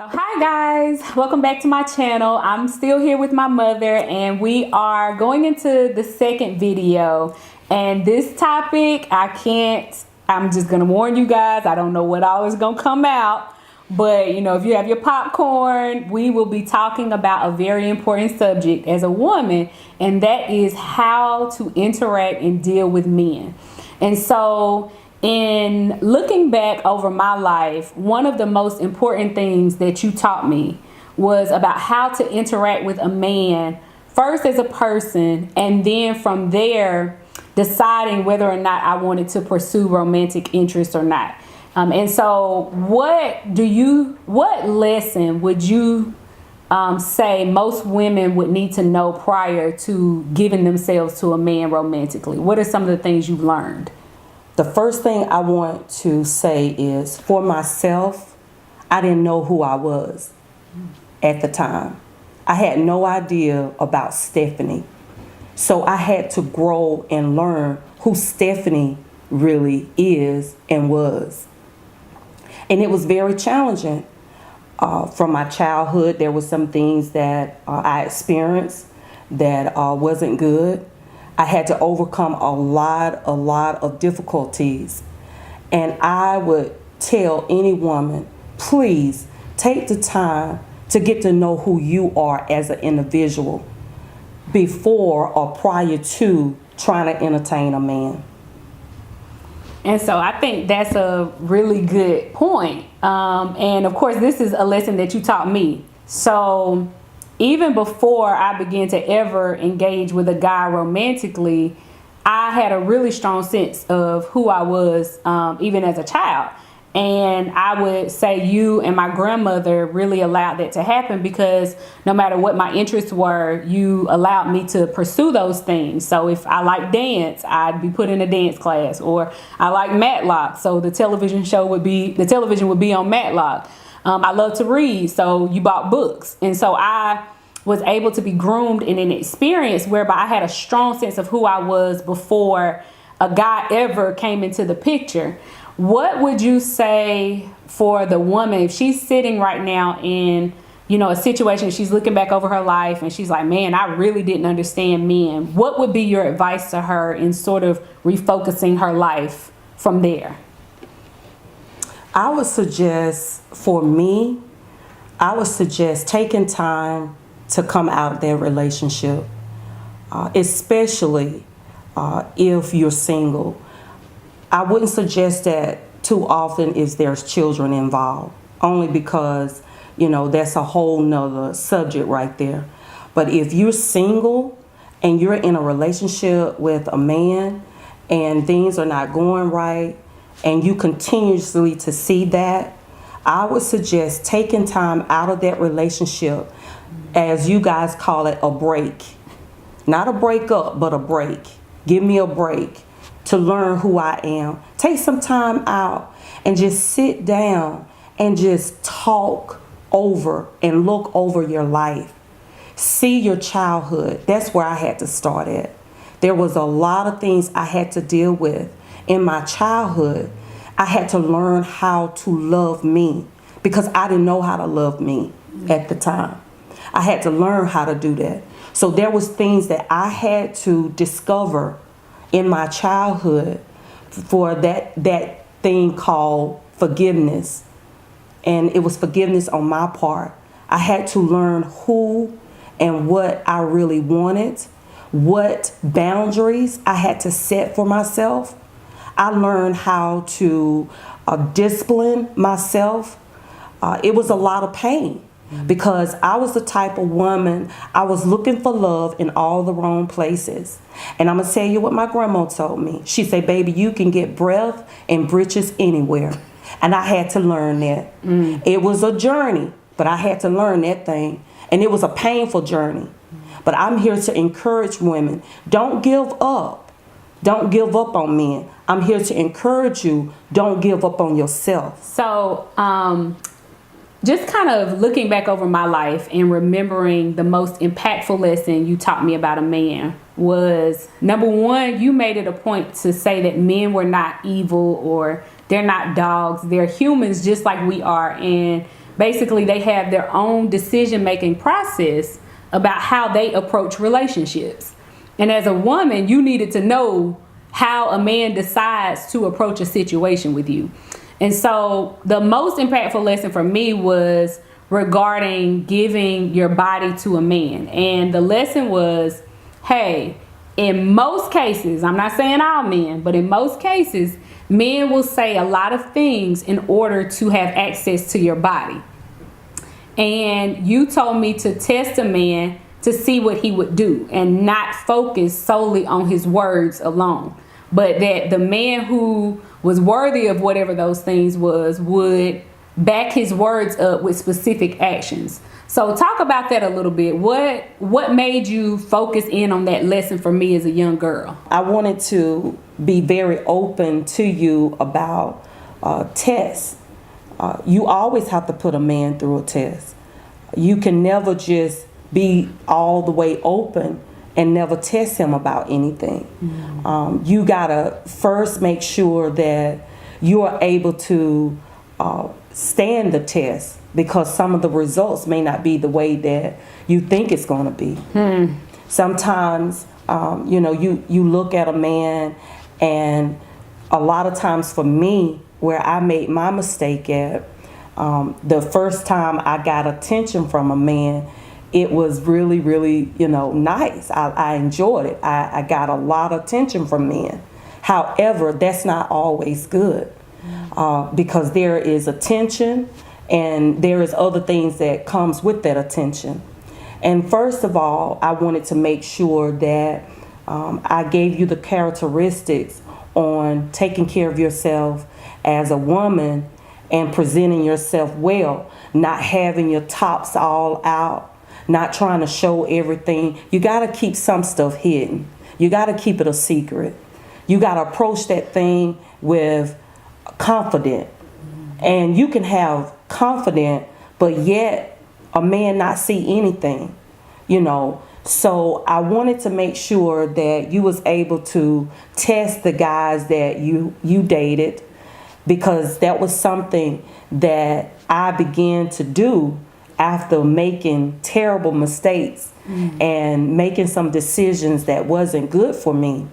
So hi guys, welcome back to my channel. I'm still here with my mother and we are going into the second video, and this topic I'm just gonna warn you guys, I don't know what all is gonna come out, but you know, if you have your popcorn, we will be talking about a very important subject as a woman, and that is how to interact and deal with men. And so in looking back over my life, one of the most important things that you taught me was about how to interact with a man, first as a person, and then from there deciding whether or not I wanted to pursue romantic interest or not. And so what lesson would you say most women would need to know prior to giving themselves to a man romantically? What are some of the things you've learned? The first thing I want to say is, for myself, I didn't know who I was at the time. I had no idea about Stephanie. So I had to grow and learn who Stephanie really is and was. And it was very challenging. From my childhood, there were some things that I experienced that wasn't good. I had to overcome a lot of difficulties. And I would tell any woman, please take the time to get to know who you are as an individual before or prior to trying to entertain a man. And so I think that's a really good point. And of course, this is a lesson that you taught me. So even before I began to ever engage with a guy romantically, I had a really strong sense of who I was, even as a child. And I would say you and my grandmother really allowed that to happen, because no matter what my interests were, you allowed me to pursue those things. So if I like dance, I'd be put in a dance class, or I like Matlock, so the television would be on Matlock. I love to read, so you bought books. And so I was able to be groomed in an experience whereby I had a strong sense of who I was before a guy ever came into the picture. What would you say for the woman, if she's sitting right now in, a situation, she's looking back over her life and she's like, man, I really didn't understand men. What would be your advice to her in sort of refocusing her life from there? I would suggest taking time to come out of that relationship, especially if you're single. I wouldn't suggest that too often if there's children involved, only because, that's a whole nother subject right there. But if you're single and you're in a relationship with a man and things are not going right, and you continuously to see that, I would suggest taking time out of that relationship, as you guys call it, a break. Not a breakup, but a break. Give me a break to learn who I am. Take some time out and just sit down and just talk over and look over your life. See your childhood. That's where I had to start at. There was a lot of things I had to deal with in my childhood. I had to learn how to love me, because I didn't know how to love me at the time. I had to learn how to do that. So there was things that I had to discover in my childhood for that thing called forgiveness. And it was forgiveness on my part. I had to learn who and what I really wanted, what boundaries I had to set for myself. I learned how to discipline myself. It was a lot of pain, because I was the type of woman, I was looking for love in all the wrong places. And I'm going to tell you what my grandma told me. She said, baby, you can get breath and britches anywhere. And I had to learn that. It was a journey, but I had to learn that thing. And it was a painful journey. But I'm here to encourage women. Don't give up. Don't give up on men. I'm here to encourage you. Don't give up on yourself. So, just kind of looking back over my life and remembering the most impactful lesson you taught me about a man was, number one, you made it a point to say that men were not evil or they're not dogs. They're humans just like we are. And basically they have their own decision-making process about how they approach relationships. And as a woman, you needed to know how a man decides to approach a situation with you. And so the most impactful lesson for me was regarding giving your body to a man. And the lesson was, hey, in most cases, I'm not saying all men, but in most cases, men will say a lot of things in order to have access to your body. And you told me to test a man to see what he would do and not focus solely on his words alone, but that the man who was worthy of whatever those things was would back his words up with specific actions. So talk about that a little bit. What made you focus in on that lesson for me as a young girl? I wanted to be very open to you about tests. You always have to put a man through a test. You can never just be all the way open and never test him about anything. Mm-hmm. You gotta first make sure that you are able to stand the test, because some of the results may not be the way that you think it's going to be. Sometimes, you look at a man, and a lot of times for me, where I made my mistake at, the first time I got attention from a man, it was really, really, nice. I enjoyed it. I got a lot of attention from men. However, that's not always good, because there is attention and there is other things that comes with that attention. And first of all, I wanted to make sure that I gave you the characteristics on taking care of yourself as a woman and presenting yourself well, not having your tops all out, not trying to show everything. You got to keep some stuff hidden. You got to keep it a secret. You got to approach that thing with confidence. And you can have confidence, but yet a man not see anything, So I wanted to make sure that you was able to test the guys that you dated, because that was something that I began to do after making terrible mistakes and making some decisions that wasn't good for me.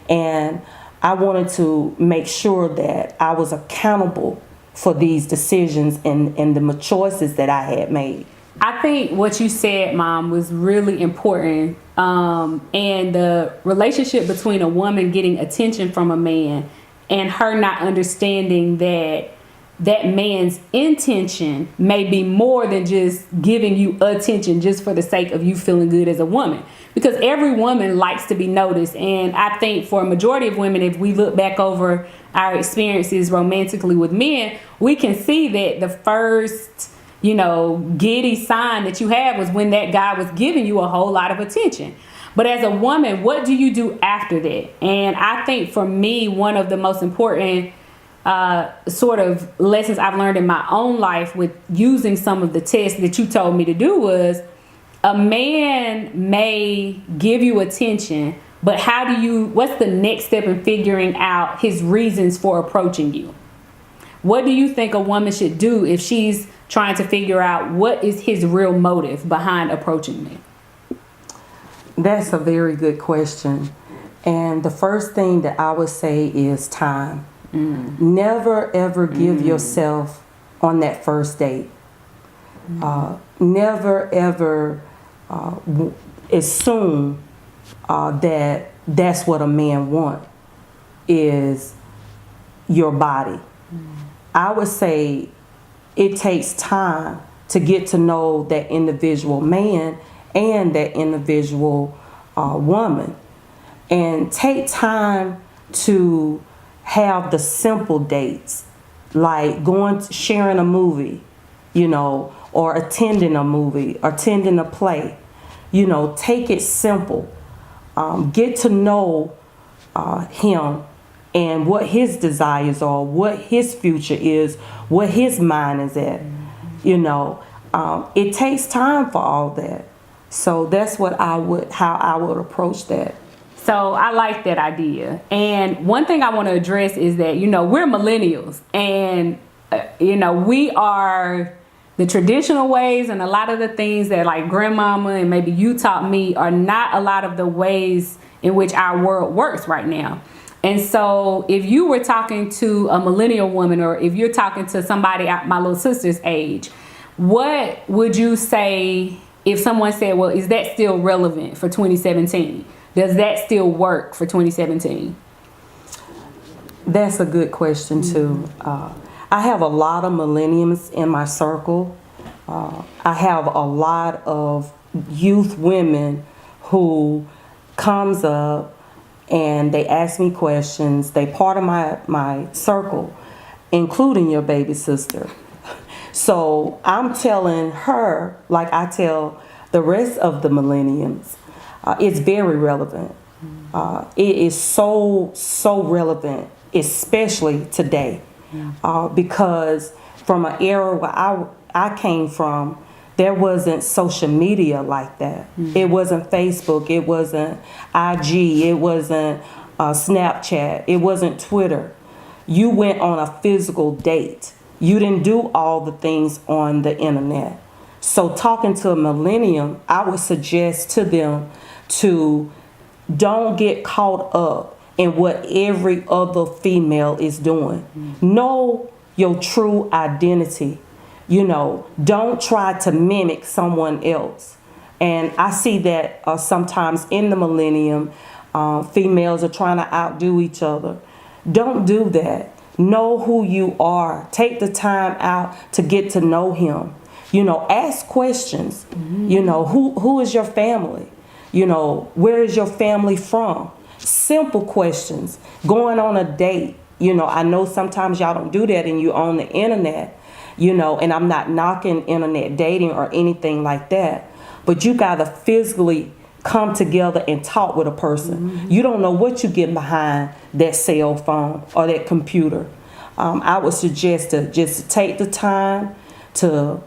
And I wanted to make sure that I was accountable for these decisions and the choices that I had made. I think what you said, Mom, was really important. And the relationship between a woman getting attention from a man and her not understanding that that man's intention may be more than just giving you attention just for the sake of you feeling good as a woman. Because every woman likes to be noticed. And I think for a majority of women, if we look back over our experiences romantically with men, we can see that the first, giddy sign that you had was when that guy was giving you a whole lot of attention. But as a woman, what do you do after that? And I think for me, one of the most important sort of lessons I've learned in my own life with using some of the tests that you told me to do was, a man may give you attention, but what's the next step in figuring out his reasons for approaching you? What do you think a woman should do if she's trying to figure out what is his real motive behind approaching me? That's a very good question. And the first thing that I would say is time. Never ever give yourself on that first date. Never ever assume that that's what a man wants, is your body. I would say it takes time to get to know that individual man and that individual woman, and take time to have the simple dates, like sharing a movie, or attending a movie, attending a play. Take it simple. Get to know him and what his desires are, what his future is, what his mind is at. It takes time for all that. So that's how I would approach that. So I like that idea. And one thing I want to address is that, we're millennials, and, we are the traditional ways and a lot of the things that like grandmama and maybe you taught me are not a lot of the ways in which our world works right now. And so if you were talking to a millennial woman, or if you're talking to somebody at my little sister's age, what would you say if someone said, well, is that still relevant for 2017? Does that still work for 2017? That's a good question too. I have a lot of millenniums in my circle. I have a lot of youth women who comes up and they ask me questions. They part of my circle, including your baby sister. So I'm telling her, like I tell the rest of the millenniums, it's very relevant. It is so relevant, especially today, because from an era where I came from, there wasn't social media like that. It wasn't Facebook, it wasn't IG, it wasn't Snapchat, it wasn't Twitter. You went on a physical date. You didn't do all the things on the internet. So talking to a millennium, I would suggest to them to don't get caught up in what every other female is doing. Know your true identity. Don't try to mimic someone else. And I see that sometimes in the millennium, females are trying to outdo each other. Don't do that. Know who you are. Take the time out to get to know him. Ask questions. Who is your family? Where is your family from? Simple questions. Going on a date. I know sometimes y'all don't do that and you on the internet. And I'm not knocking internet dating or anything like that. But you got to physically come together and talk with a person. You don't know what you get behind that cell phone or that computer. I would suggest to just take the time to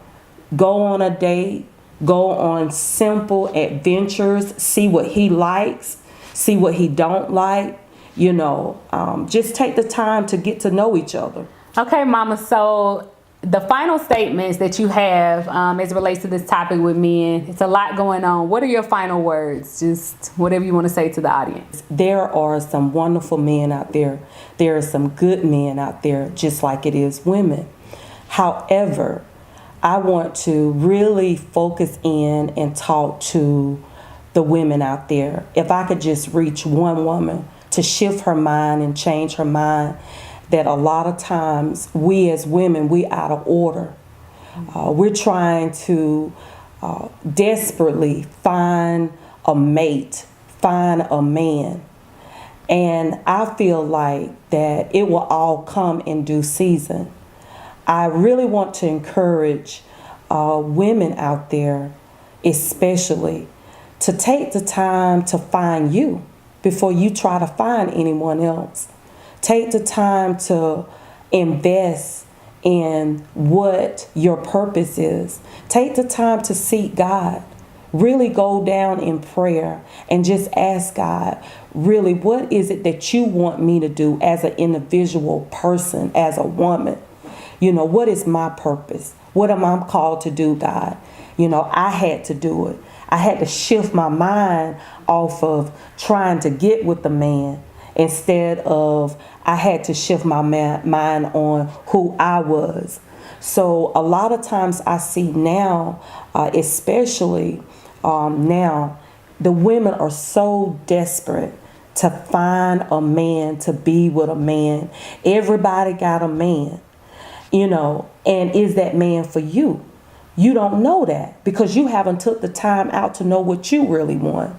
go on a date, go on simple adventures, see what he likes, see what he don't like. Just take the time to get to know each other. Okay, Mama. So the final statements that you have as it relates to this topic with men, it's a lot going on. What are your final words? Just whatever you want to say to the audience. There are some wonderful men out there. There are some good men out there, just like it is women. However, I want to really focus in and talk to the women out there. If I could just reach one woman to shift her mind and change her mind, that a lot of times we as women, we out of order. We're trying to desperately find a mate, find a man. And I feel like that it will all come in due season. I really want to encourage women out there, especially, to take the time to find you before you try to find anyone else. Take the time to invest in what your purpose is. Take the time to seek God. Really go down in prayer and just ask God, really, what is it that you want me to do as an individual person, as a woman? What is my purpose? What am I called to do, God? I had to do it. I had to shift my mind off of trying to get with the man. Instead of, I had to shift my mind on who I was. So a lot of times I see now, especially now, the women are so desperate to find a man, to be with a man. Everybody got a man, and is that man for you? You don't know that because you haven't took the time out to know what you really want.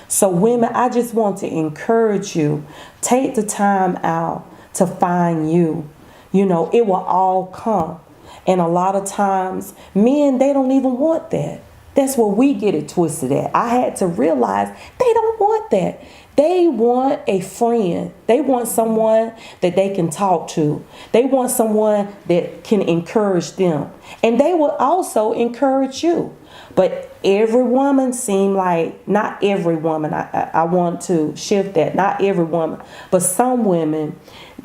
So women, I just want to encourage you, take the time out to find you. It will all come. And a lot of times, men, they don't even want that. That's where we get it twisted at. I had to realize they don't want that. They want a friend. They want someone that they can talk to. They want someone that can encourage them. And they will also encourage you. But every woman seem like, not every woman, I want to shift that, not every woman, but some women,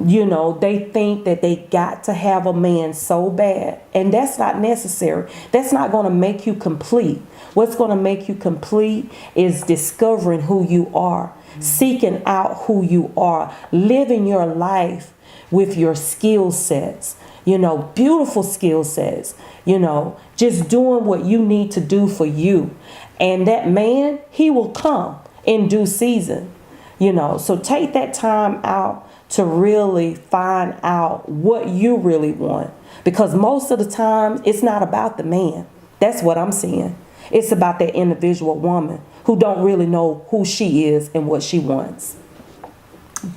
You know, they think that they got to have a man so bad, and that's not necessary. That's not going to make you complete. What's going to make you complete is discovering who you are, seeking out who you are, living your life with your skill sets, you know, beautiful skill sets, you know, just doing what you need to do for you. And that man, he will come in due season, you know. So take that time out to really find out what you really want. Because most of the time, it's not about the man. That's what I'm seeing. It's about that individual woman who don't really know who she is and what she wants.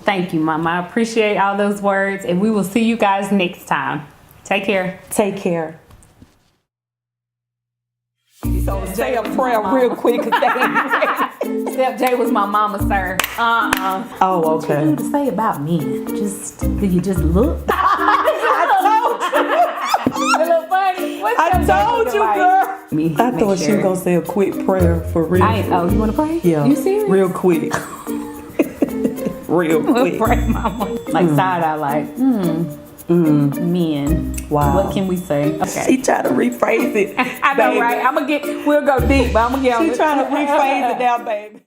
Thank you, Mama. I appreciate all those words, and we will see you guys next time. Take care. Take care. So say a prayer real quick. Step J was my mama, sir. Oh, okay. What you do to say about me? Just did you just look? I told you. A little funny. What's I told you, girl. Me, I thought she was gonna say a quick prayer for real. Oh, you want to pray? Yeah. You serious? Real quick. Real We'll quick. pray, Mama. Like side eye, like men. Wow. What can we say? Okay. She tried to rephrase it. I know, baby. right? We'll go deep, but I'm gonna get on She trying to rephrase it now, baby.